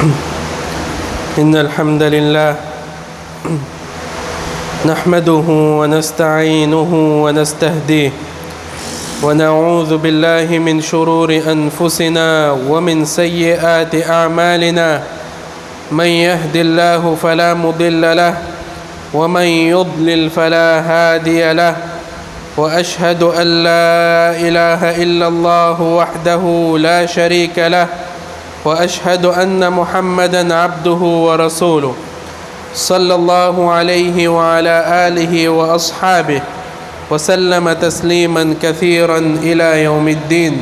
إن الحمد لله نحمده ونستعينه ونستهديه ونعوذ بالله من شرور أنفسنا ومن سيئات أعمالنا من يهد الله فلا مضل له ومن يضلل فلا هادي له وأشهد أن لا إله إلا الله وحده لا شريك له وأشهد أن محمدًا عبده ورسوله صلى الله عليه وعلى آله وأصحابه وسلم تسليمًا كثيرًا إلى يوم الدين.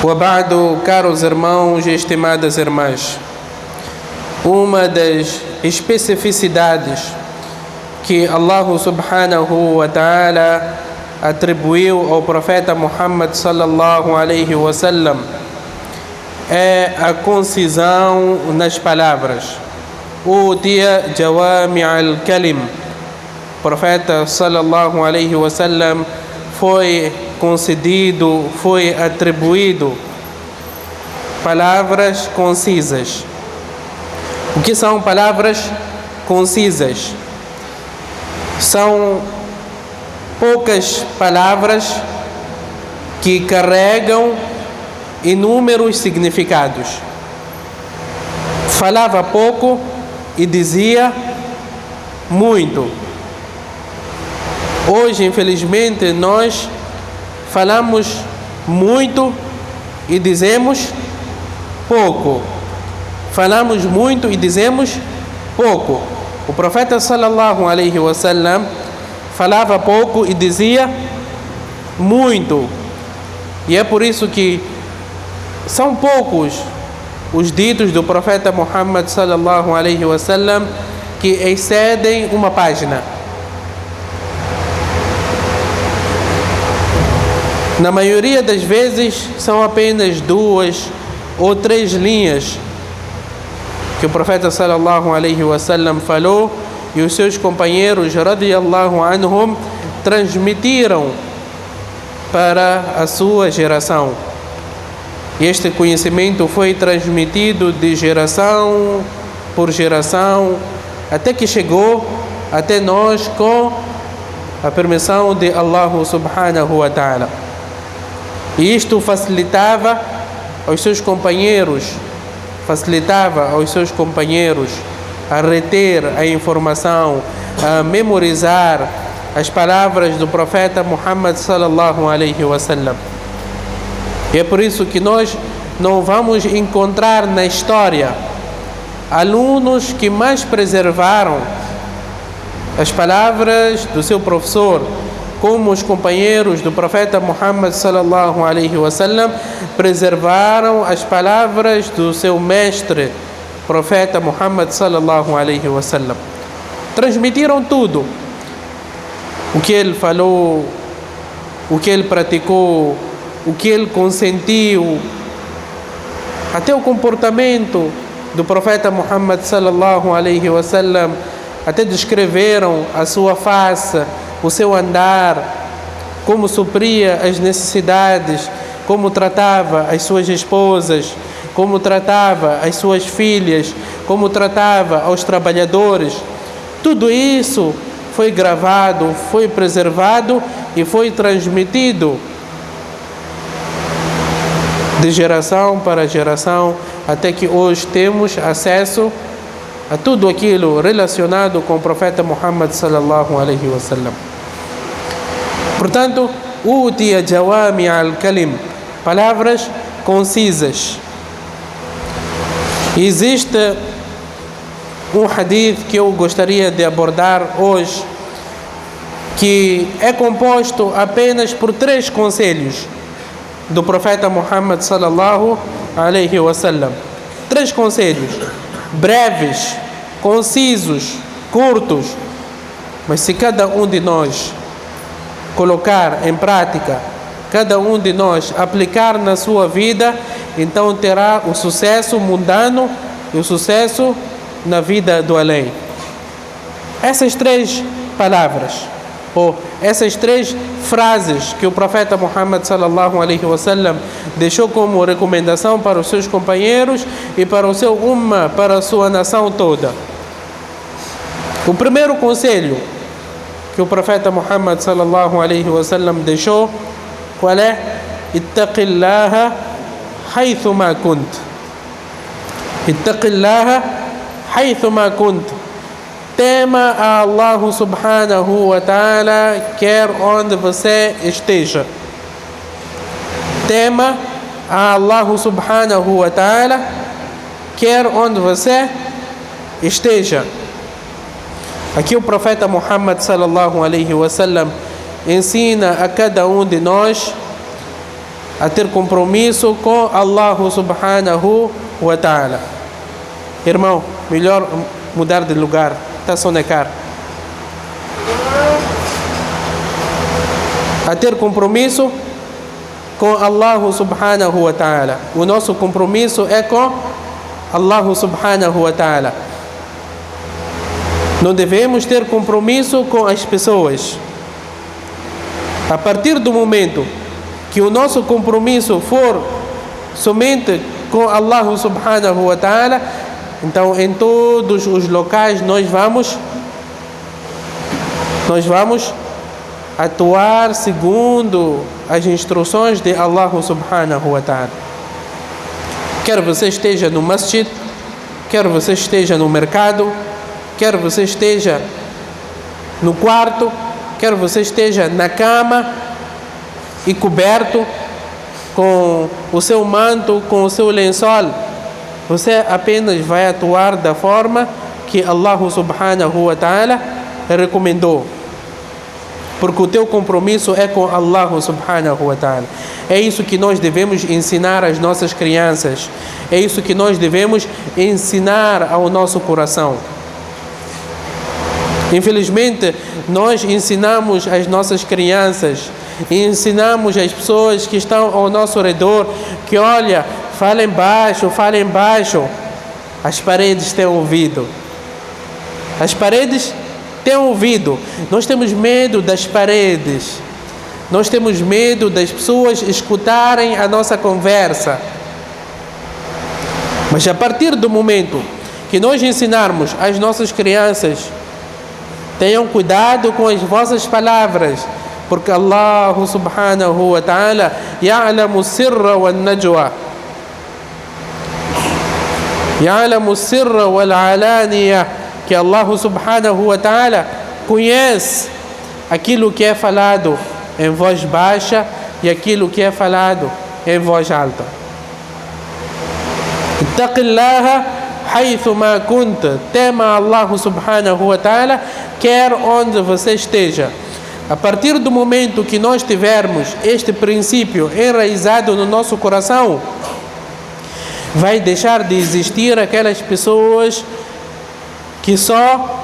وبعد, caros irmãos e estimadas irmãs, uma das especificidades que Allah subhanahu wa ta'ala atribuiu ao profeta Muhammad sallallahu alaihi wasallam é a concisão nas palavras. Utiya jawami al-kalim. O profeta sallallahu alaihi wasallam foi concedido, foi atribuído palavras concisas. O que são palavras concisas? São poucas palavras que carregam inúmeros significados. Falava pouco e dizia muito. Hoje, infelizmente, nós falamos muito e dizemos pouco. Falamos muito e dizemos pouco. O profeta sallallahu alaihi wasallam falava pouco e dizia muito. E é por isso que são poucos os ditos do profeta Muhammad sallallahu alaihi wasallam que excedem uma página. Na maioria das vezes são apenas 2 ou 3 linhas que o profeta sallallahu alaihi wasallam falou e os seus companheiros radiyallahu anhum transmitiram para a sua geração. E este conhecimento foi transmitido de geração por geração até que chegou até nós com a permissão de Allah subhanahu wa ta'ala. E isto facilitava aos seus companheiros a reter a informação, a memorizar as palavras do profeta Muhammad sallallahu alaihi wasallam. E é por isso que nós não vamos encontrar na história alunos que mais preservaram as palavras do seu professor, como os companheiros do profeta Muhammad sallallahu alaihi wasallam preservaram as palavras do seu mestre, profeta Muhammad sallallahu alaihi wasallam. Transmitiram tudo. O que ele falou, o que ele praticou, o que ele consentiu, até o comportamento do profeta Muhammad sallallahu alaihi wasallam, até descreveram a sua face, o seu andar, como supria as necessidades, como tratava as suas esposas, como tratava as suas filhas, como tratava aos trabalhadores. Tudo isso foi gravado, foi preservado e foi transmitido de geração para geração, até que hoje temos acesso a tudo aquilo relacionado com o profeta Muhammad sallallahu alaihi wasallam. Portanto, utiya jawami al-kalim, palavras concisas. Existe um hadith que eu gostaria de abordar hoje, que é composto apenas por 3 conselhos do profeta Muhammad sallallahu alaihi wasallam. 3 conselhos breves, concisos, curtos, mas se cada um de nós colocar em prática, cada um de nós aplicar na sua vida, então terá o sucesso mundano e o sucesso na vida do além. Essas 3 palavras: ou essas 3 frases que o profeta Muhammad sallallahu alaihi wasallam deixou como recomendação para os seus companheiros e para o seu umma, para a sua nação toda. O primeiro conselho que o profeta Muhammad sallallahu alaihi wasallam deixou, qual é? Ittaqillaha haythuma kunt. Ittaqillaha haythuma kunt. Tema a Allah subhanahu wa ta'ala, quer onde você esteja. Tema a Allah subhanahu wa ta'ala, quer onde você esteja. Aqui o profeta Muhammad sallallahu alaihi wasallam ensina a cada um de nós a ter compromisso com Allah subhanahu wa ta'ala. Irmão, melhor mudar de lugar. Está a sonecar. A ter compromisso com Allah subhanahu wa ta'ala. O nosso compromisso é com Allah subhanahu wa ta'ala. Não devemos ter compromisso com as pessoas. A partir do momento que o nosso compromisso for somente com Allah subhanahu wa ta'ala, então em todos os locais nós vamos atuar segundo as instruções de Allah subhanahu wa ta'ala. Quer você esteja no masjid, quer você esteja no mercado, quer você esteja no quarto, quer você esteja na cama e coberto com o seu manto, com o seu lençol, você apenas vai atuar da forma que Allah subhanahu wa ta'ala recomendou. Porque o teu compromisso é com Allah subhanahu wa ta'ala. É isso que nós devemos ensinar às nossas crianças. É isso que nós devemos ensinar ao nosso coração. Infelizmente, nós ensinamos às nossas crianças, ensinamos às pessoas que estão ao nosso redor, que olha, falem baixo. As paredes têm ouvido. As paredes têm ouvido. Nós temos medo das paredes. Nós temos medo das pessoas escutarem a nossa conversa. Mas a partir do momento que nós ensinarmos às nossas crianças, tenham cuidado com as vossas palavras, porque Allah subhanahu wa ta'ala ya'lamu sirra wal najwa, ya'lamu sirra wal alaniya, que Allah subhanahu wa ta'ala conhece aquilo que é falado em voz baixa e aquilo que é falado em voz alta. Ittaqillaha haythuma kunta. Tema Allah subhanahu wa ta'ala, quer onde você esteja. A partir do momento que nós tivermos este princípio enraizado no nosso coração, vai deixar de existir aquelas pessoas que só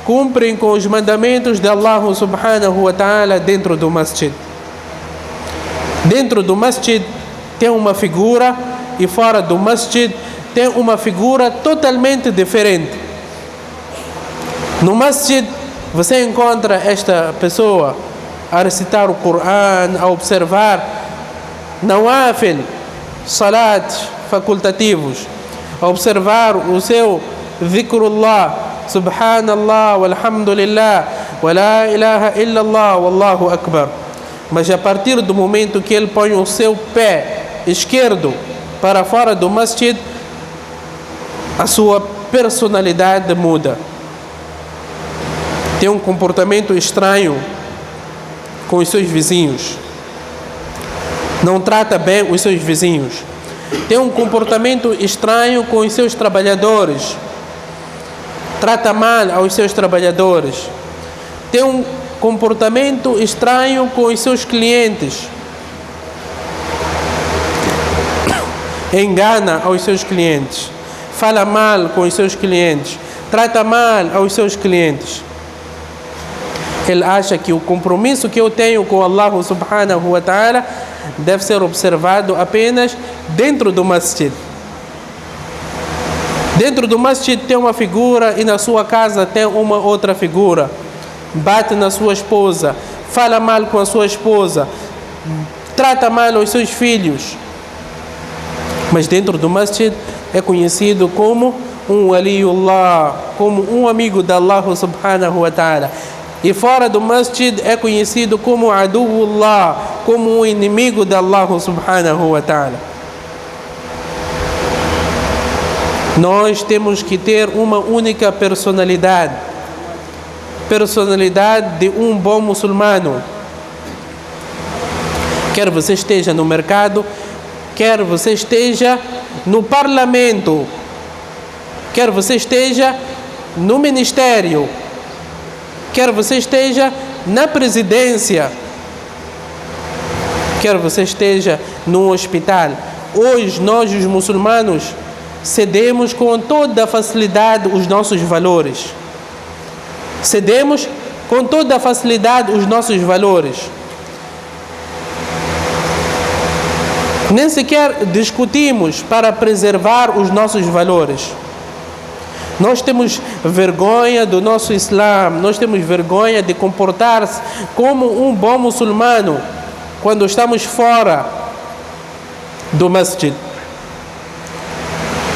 cumprem com os mandamentos de Allah subhanahu wa ta'ala dentro do masjid. Dentro do masjid tem uma figura e fora do masjid tem uma figura totalmente diferente. No masjid você encontra esta pessoa a recitar o Coran, a observar nawafil, salat facultativos, a observar o seu dhikrullah, subhanallah, walhamdulillah, wa la ilaha illallah, wallahu akbar. Mas a partir do momento que ele põe o seu pé esquerdo para fora do masjid, a sua personalidade muda. Tem um comportamento estranho com os seus vizinhos. Não trata bem os seus vizinhos. Tem um comportamento estranho com os seus trabalhadores. Trata mal aos seus trabalhadores. Tem um comportamento estranho com os seus clientes. Engana aos seus clientes. Fala mal com os seus clientes. Trata mal aos seus clientes. Ele acha que o compromisso que eu tenho com Allah subhanahu wa ta'ala deve ser observado apenas dentro do masjid. Dentro do masjid tem uma figura e na sua casa tem uma outra figura. bate na sua esposa, fala mal com a sua esposa, trata mal os seus filhos. Mas dentro do masjid é conhecido como um waliullah, como um amigo de Allah subhanahu wa ta'ala. E fora do masjid é conhecido como aduullah, como um inimigo de Allah subhanahu wa ta'ala. Nós temos que ter uma única personalidade de um bom muçulmano. Quer você esteja no mercado, quer você esteja no parlamento, quer você esteja no ministério, quer você esteja na presidência, quer você esteja no hospital. Hoje nós, os muçulmanos, cedemos com toda facilidade os nossos valores. Cedemos com toda facilidade os nossos valores. Nem sequer discutimos para preservar os nossos valores. Nós temos vergonha do nosso Islã, nós temos vergonha de comportar-se como um bom muçulmano quando estamos fora do masjid.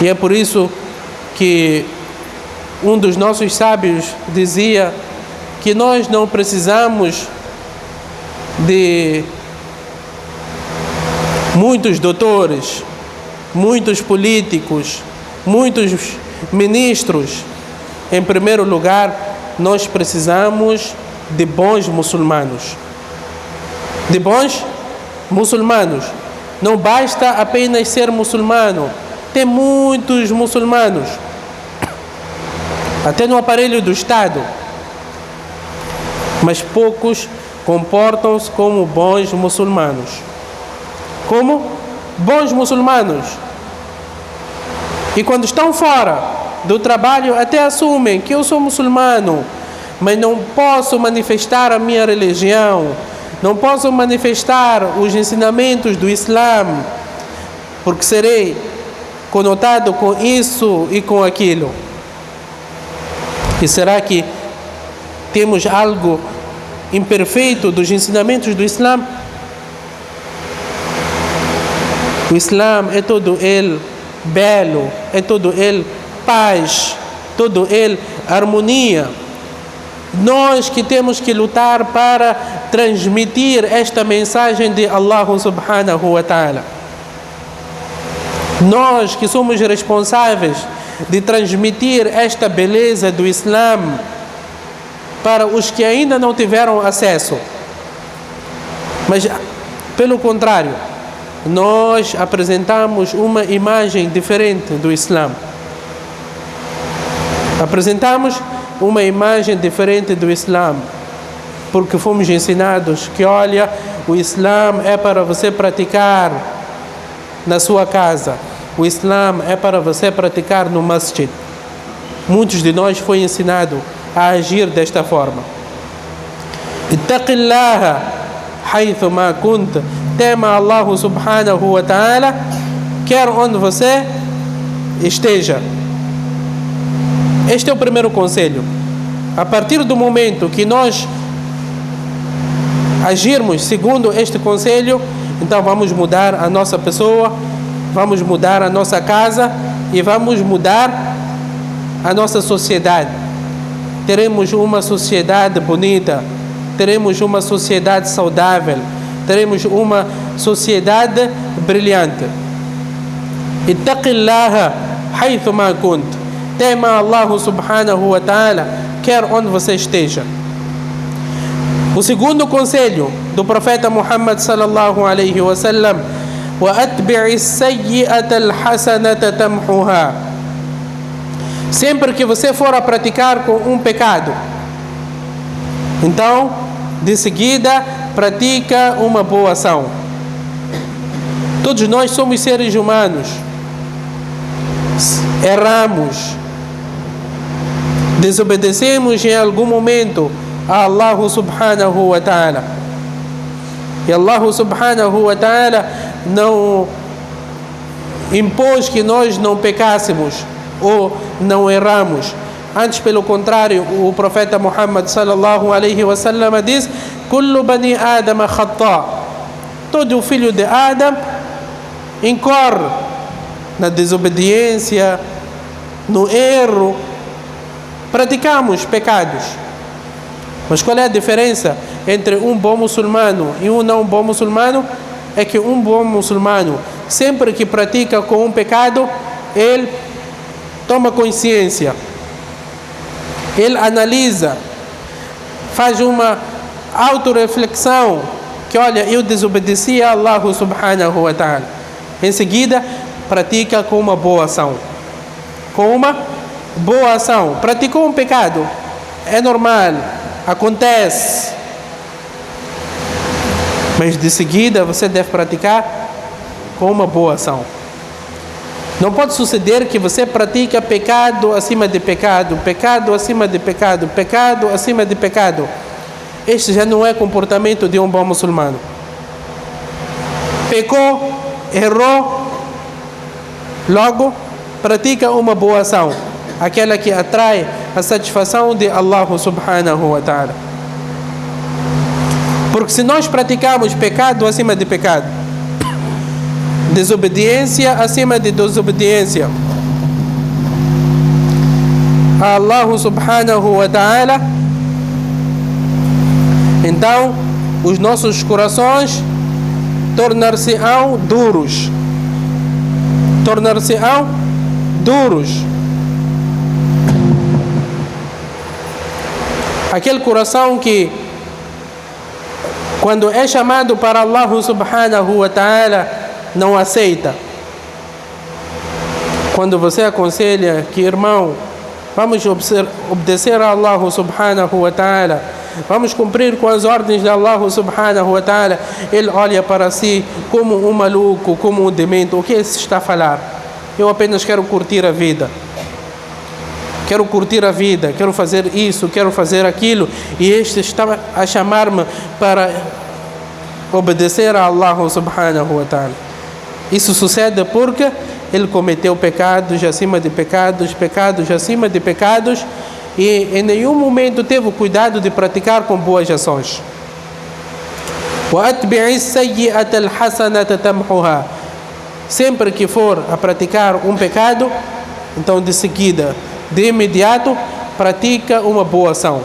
E é por isso que um dos nossos sábios dizia que nós não precisamos de muitos doutores, muitos políticos, muitos ministros. Em primeiro lugar, nós precisamos de bons muçulmanos. De bons muçulmanos. Não basta apenas ser muçulmano. Tem muitos muçulmanos, até no aparelho do Estado, mas poucos comportam-se como bons muçulmanos. Como bons muçulmanos. E quando estão fora do trabalho, até assumem que eu sou muçulmano, mas não posso manifestar a minha religião, não posso manifestar os ensinamentos do Islã, porque serei conotado com isso e com aquilo. E será que temos algo imperfeito dos ensinamentos do Islã? O Islã é todo ele belo, é todo ele paz, todo ele harmonia. Nós que temos que lutar para transmitir esta mensagem de Allah subhanahu wa ta'ala. Nós que somos responsáveis de transmitir esta beleza do Islã para os que ainda não tiveram acesso. Mas, pelo contrário, nós apresentamos uma imagem diferente do Islã. Apresentamos uma imagem diferente do Islã, porque fomos ensinados que, olha, o Islã é para você praticar na sua casa. O Islã é para você praticar no masjid. Muitos de nós foi ensinado a agir desta forma. Ittaqillaha haythu ma kunt. Tema Allah subhanahu wa ta'ala, quer onde você esteja. Este é o primeiro conselho. A partir do momento que nós agirmos segundo este conselho, então vamos mudar a nossa pessoa, vamos mudar a nossa casa e vamos mudar a nossa sociedade. Teremos uma sociedade bonita, teremos uma sociedade saudável, teremos uma sociedade brilhante. Ittaqillaha haythu ma kunt. Tema Allah subhanahu wa ta'ala, quer onde você esteja. O segundo conselho do profeta Muhammad sallallahu alaihi wasallam: wa atbi'i as-sayyi'ata al-hasanata tamhuha. Sempre que você for a praticar com um pecado, então de seguida pratica uma boa ação. Todos nós somos seres humanos, erramos, desobedecemos em algum momento a Allah subhanahu wa ta'ala. E Allah subhanahu wa ta'ala não impôs que nós não pecássemos ou não erramos. Antes, pelo contrário, o profeta Muhammad sallallahu alaihi wasallam diz: "Kullu bani Adam khata". Todo o filho de Adam incorre na desobediência, no erro. Praticamos pecados. Mas qual é a diferença entre um bom muçulmano e um não bom muçulmano? É que um bom muçulmano, sempre que pratica com um pecado, ele toma consciência, ele analisa, faz uma autorreflexão, que olha, eu desobedeci a Allah subhanahu wa ta'ala. Em seguida, pratica com uma boa ação. Com uma boa ação. Praticou um pecado, é normal, acontece. Mas de seguida você deve praticar com uma boa ação. Não pode suceder que você pratica pecado acima de pecado, pecado acima de pecado, pecado acima de pecado. Este já não é comportamento de um bom muçulmano. Pecou, errou, logo pratica uma boa ação, aquela que atrai a satisfação de Allah subhanahu wa ta'ala. Porque se nós praticamos pecado acima de pecado, desobediência acima de desobediência, a Allah subhanahu wa ta'ala, então os nossos corações tornar-se-ão duros. Tornar-se-ão duros. Aquele coração que, quando é chamado para Allah subhanahu wa ta'ala, não aceita. Quando você aconselha que, irmão, vamos obedecer a Allah subhanahu wa ta'ala, vamos cumprir com as ordens de Allah subhanahu wa ta'ala, ele olha para si como um maluco, como um demente. O que se está a falar? Eu apenas quero curtir a vida. Quero curtir a vida, quero fazer isso, quero fazer aquilo. E este está a chamar-me para obedecer a Allah subhanahu wa ta'ala. Isso sucede porque ele cometeu pecados acima de pecados, pecados acima de pecados, e em nenhum momento teve o cuidado de praticar com boas ações. Sempre que for a praticar um pecado, então de seguida, de imediato, pratica uma boa ação.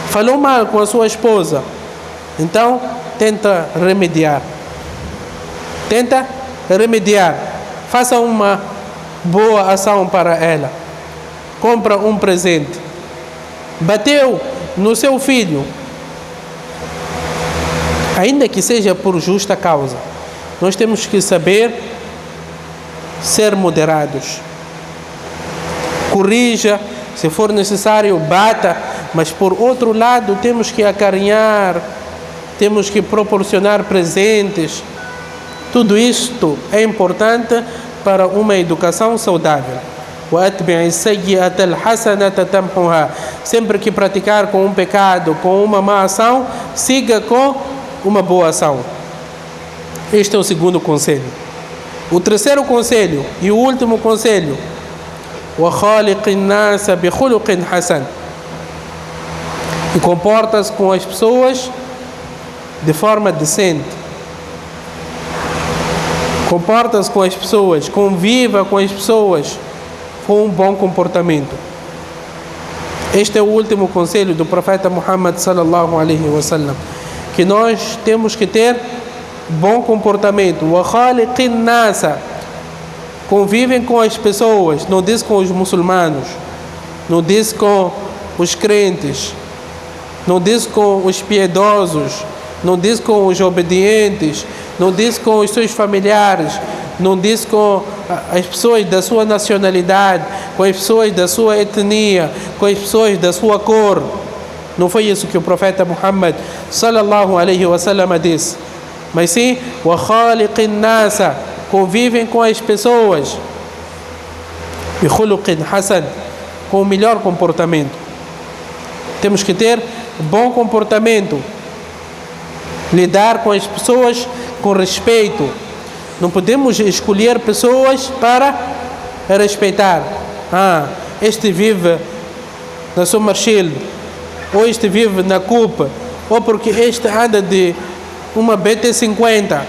Falou mal com a sua esposa, então tenta remediar. Tenta remediar. Faça uma boa ação para ela. Compra um presente. Bateu no seu filho, ainda que seja por justa causa. Nós temos que saber ser moderados. Corrija, se for necessário, bata, mas por outro lado temos que acarinhar, temos que proporcionar presentes. Tudo isto é importante para uma educação saudável. Sempre que praticar com um pecado, com uma má ação, siga com uma boa ação. Este é o segundo conselho. O terceiro conselho e o último conselho: e comporta-se com as pessoas de forma decente. Comporta-se com as pessoas, conviva com as pessoas com um bom comportamento. Este é o último conselho do profeta Muhammad sallallahu alaihi wasallam, que nós temos que ter bom comportamento. Convivem com as pessoas, não diz com os muçulmanos, não diz com os crentes, não diz com os piedosos, não diz com os obedientes, não diz com os seus familiares, não diz com as pessoas da sua nacionalidade, com as pessoas da sua etnia, com as pessoas da sua cor. Não foi isso que o profeta Muhammad sallallahu alaihi wasallam disse, mas sim, convivem com as pessoas com o melhor comportamento. Temos que ter bom comportamento, lidar com as pessoas com respeito. Não podemos escolher pessoas para respeitar. este vive na Somerchild, ou este vive na Coupe, ou porque este anda de uma BT50,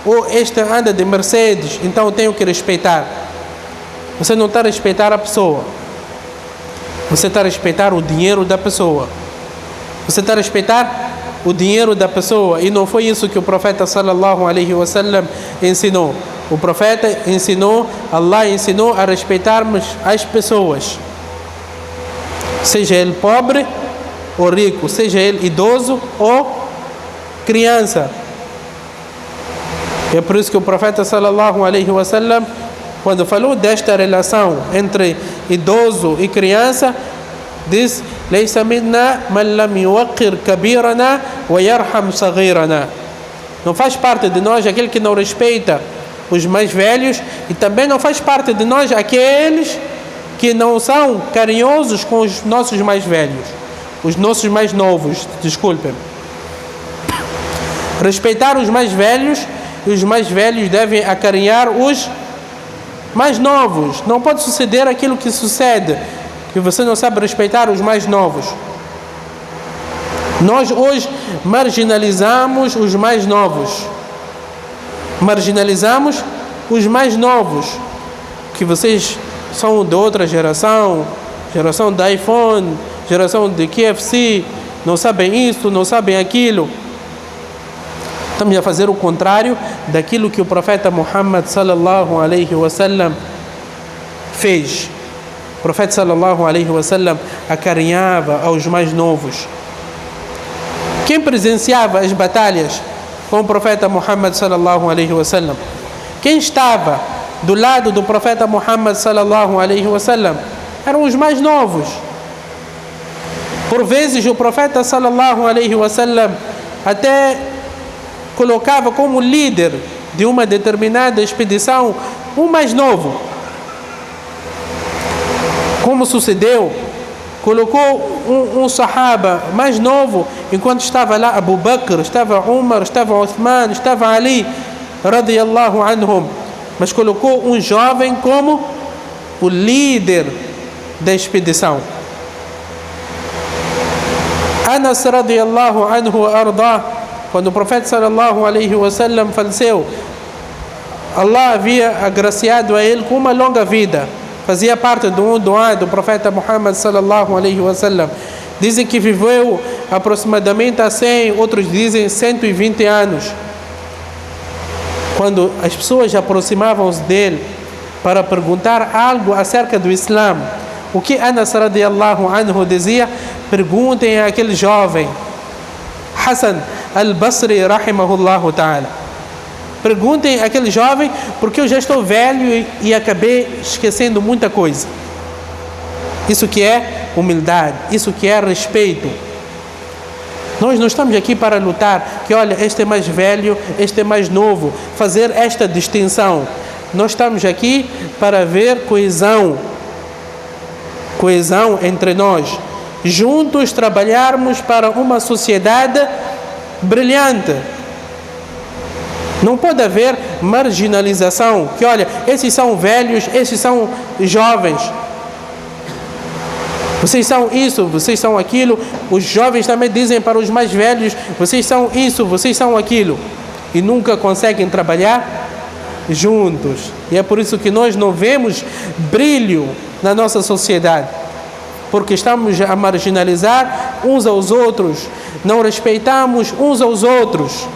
ou este anda de Mercedes, então eu tenho que respeitar. Você não está a respeitar a pessoa. Você está a respeitar o dinheiro da pessoa. Você está a respeitar o dinheiro da pessoa. E não foi isso que o profeta sallallahu alaihi wasallam ensinou. O profeta ensinou, Allah ensinou a respeitarmos as pessoas. Seja ele pobre ou rico, seja ele idoso ou criança. É por isso que o profeta sallallahu alaihi wasallam, quando falou desta relação entre idoso e criança, diz: "Laysa minna man lam yuqir kabirana wa yarham saghirana." Não faz parte de nós aquele que não respeita os mais velhos, e também não faz parte de nós aqueles que não são carinhosos com os nossos mais velhos, os nossos mais novos, desculpem. Respeitar os mais velhos, e os mais velhos devem acarinhar os mais novos. Não pode suceder aquilo que sucede, que você não sabe respeitar os mais novos. Nós hoje marginalizamos os mais novos. Marginalizamos os mais novos, que vocês são de outra geração, geração de iPhone, geração de KFC, não sabem isso, não sabem aquilo. Estamos a fazer o contrário daquilo que o profeta Muhammad sallallahu alaihi wasallam fez. O profeta sallallahu alaihi wasallam acarinhava aos mais novos. Quem presenciava as batalhas com o profeta Muhammad sallallahu alaihi wasallam? Quem estava do lado do profeta Muhammad sallallahu alaihi wasallam? Eram os mais novos. Por vezes o profeta sallallahu alaihi wasallam até colocava como líder de uma determinada expedição um mais novo. Como sucedeu, colocou um sahaba mais novo, enquanto estava lá Abu Bakr, estava Umar, estava Uthman, estava Ali radiyallahu anhum, mas colocou um jovem como o líder da expedição. Anas radiyallahu anhu arda, quando o profeta sallallahu alaihi wasallam faleceu, Allah havia agraciado a ele com uma longa vida. Fazia parte de um dua do profeta Muhammad sallallahu alaihi wasallam. Dizem que viveu aproximadamente a 100, outros dizem 120 anos. Quando as pessoas aproximavam-se dele para perguntar algo acerca do Islã, o que Anas radiyallahu anhu dizia? Perguntem àquele jovem Hassan al-Basri rahimahullahu ta'ala. Perguntem àquele jovem, porque eu já estou velho e acabei esquecendo muita coisa. Isso que é humildade, isso que é respeito. Nós não estamos aqui para lutar, que olha, este é mais velho, este é mais novo, fazer esta distinção. Nós estamos aqui para ver coesão entre nós, juntos trabalharmos para uma sociedade brilhante. Não pode haver marginalização, que olha, esses são velhos, esses são jovens. Vocês são isso, vocês são aquilo. Os jovens também dizem para os mais velhos, vocês são isso, vocês são aquilo. E nunca conseguem trabalhar juntos. E é por isso que nós não vemos brilho na nossa sociedade. Porque estamos a marginalizar uns aos outros, não respeitamos uns aos outros.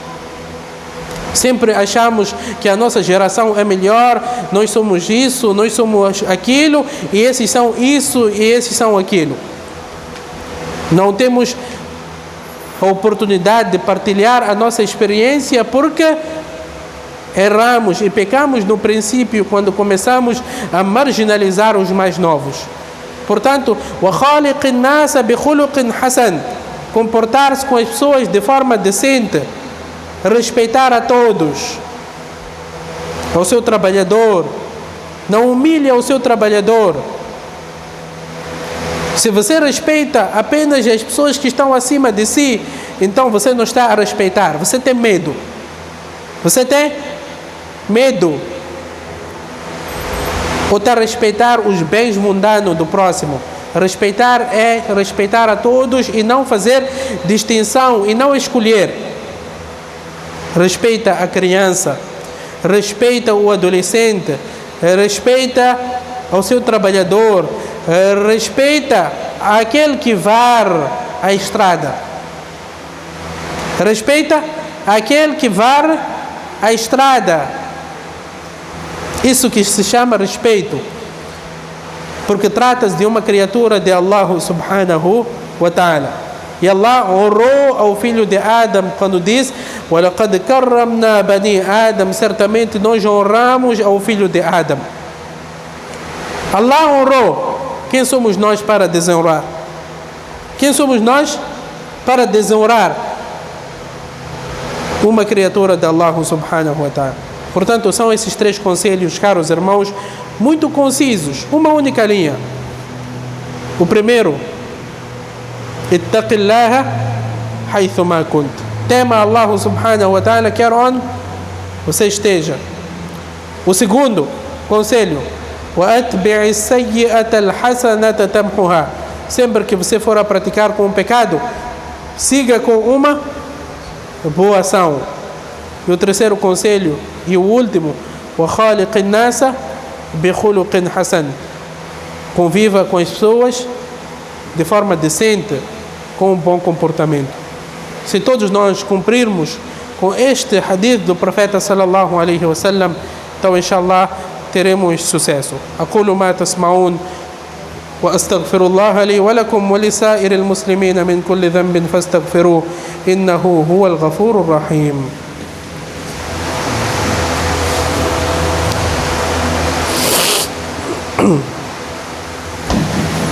Sempre achamos que a nossa geração é melhor, nós somos isso, nós somos aquilo, e esses são isso e esses são aquilo. Não temos a oportunidade de partilhar a nossa experiência porque erramos e pecamos no princípio quando começamos a marginalizar os mais novos. Portanto, وَخَالِقِ النَّاسَ بِخُلُقٍ حَسَنٍ, comportar-se com as pessoas de forma decente, respeitar a todos, ao seu trabalhador, não humilha o seu trabalhador. Se você respeita apenas as pessoas que estão acima de si, então você não está a respeitar, você tem medo. Você tem medo. ou está a respeitar os bens mundanos do próximo. Respeitar é respeitar a todos e não fazer distinção e não escolher. Respeita a criança, respeita o adolescente, respeita o seu trabalhador, respeita aquele que varre a estrada. Respeita aquele que varre a estrada. Isso que se chama respeito. Porque trata-se de uma criatura de Allah subhanahu wa ta'ala. E Allah honrou ao filho de Adam quando diz: وَلَقَدْ كَرَّمْنَا بَنِي Adam. Certamente nós honramos ao filho de Adam. Allah honrou. Quem somos nós para desonrar? Quem somos nós para desonrar uma criatura de Allah subhanahu wa ta'ala? Portanto, são esses 3 conselhos, caros irmãos, muito concisos, uma única linha. O primeiro: ittaqillaha haythuma kunt. Tema Allah subhanahu wa ta'ala quer onde você esteja. O segundo conselho: wa atbi'i sayyi'ata al-hasanata tamhuha. Sempre que você for a praticar com um pecado, siga com uma boa ação. E o terceiro conselho e o último: wa khaliqin nasa bi khuluqin hasan. Conviva com as pessoas de forma decente, com um bom comportamento. Se todos nós cumprirmos com este hadith do profeta sallallahu alaihi wasallam, então inshallah teremos sucesso. Aqulu ma tasma'un wa astaghfirullah li wa lakum wa li sa'iril muslimin min kulli dhanbin fastaghfiruhu innahu huwal ghafurur rahim.